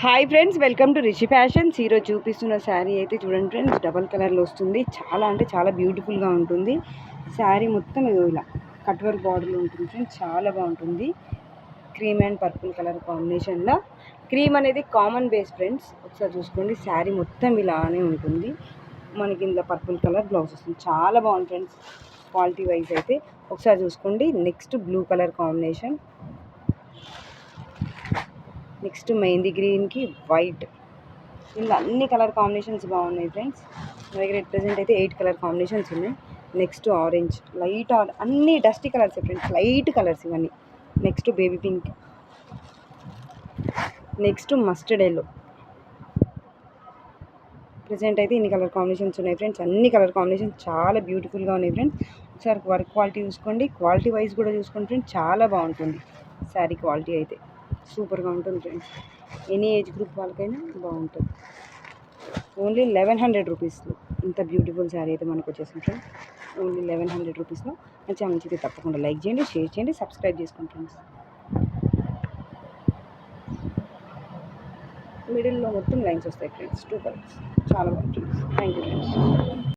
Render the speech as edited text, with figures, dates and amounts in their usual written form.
Hi friends, welcome to Rishi fashions. ఈరోజు చూపిస్తున్న శారీ అయితే చూడండి ఫ్రెండ్స్, డబల్ కలర్లో వస్తుంది. చాలా అంటే చాలా బ్యూటిఫుల్గా ఉంటుంది. శారీ మొత్తం ఇలా కట్ వర్క్ బార్డర్లో ఉంటుంది ఫ్రెండ్స్, చాలా బాగుంటుంది. క్రీమ్ అండ్ పర్పుల్ కలర్ కాంబినేషన్లో. క్రీమ్ అనేది కామన్ బేస్ ఫ్రెండ్స్, ఒకసారి చూసుకోండి. శారీ మొత్తం ఇలానే ఉంటుంది. మనకి ఇందులో పర్పుల్ కలర్ బ్లౌజ్ వస్తుంది. చాలా బాగుంది ఫ్రెండ్స్, క్వాలిటీ వైజ్ అయితే ఒకసారి చూసుకోండి. Next blue colour combination, next mehndi గ్రీన్కి వైట్. ఇందులో అన్ని కలర్ కాంబినేషన్స్ బాగున్నాయి ఫ్రెండ్స్. నా దగ్గర ప్రెజెంట్ అయితే 8 కలర్ కాంబినేషన్స్ ఉన్నాయి. నెక్స్ట్ ఆరెంజ్, లైట్ అన్ని dusty colours friends, light colours ఇవన్నీ. Next baby pink, next mustard yellow. Present అయితే ఇన్ని కలర్ కాంబినేషన్స్ ఉన్నాయి ఫ్రెండ్స్. అన్ని కలర్ కాంబినేషన్స్ చాలా బ్యూటిఫుల్గా ఉన్నాయి ఫ్రెండ్స్. ఒకసారి వర్క్ క్వాలిటీ చూసుకోండి, క్వాలిటీ వైజ్ కూడా చూసుకోండి ఫ్రెండ్స్. చాలా బాగుంటుంది శారీ క్వాలిటీ అయితే, సూపర్గా ఉంటుంది ఫ్రెండ్స్. ఎనీ ఏజ్ గ్రూప్ వాళ్ళకైనా బాగుంటుంది. ఓన్లీ 1100 రూపీస్లో ఇంత బ్యూటిఫుల్ శారీ అయితే మనకు వచ్చేసింది ఫ్రెండ్స్. ఓన్లీ 1100 రూపీస్లో. నా ఛానల్ అయితే తప్పకుండా లైక్ చేయండి, షేర్ చేయండి, సబ్స్క్రైబ్ చేసుకోండి ఫ్రెండ్స్. మిడిల్లో మొత్తం లైన్స్ వస్తాయి ఫ్రెండ్స్, 2 కలర్స్. చాలా బాగుంటుంది. Thank you friends.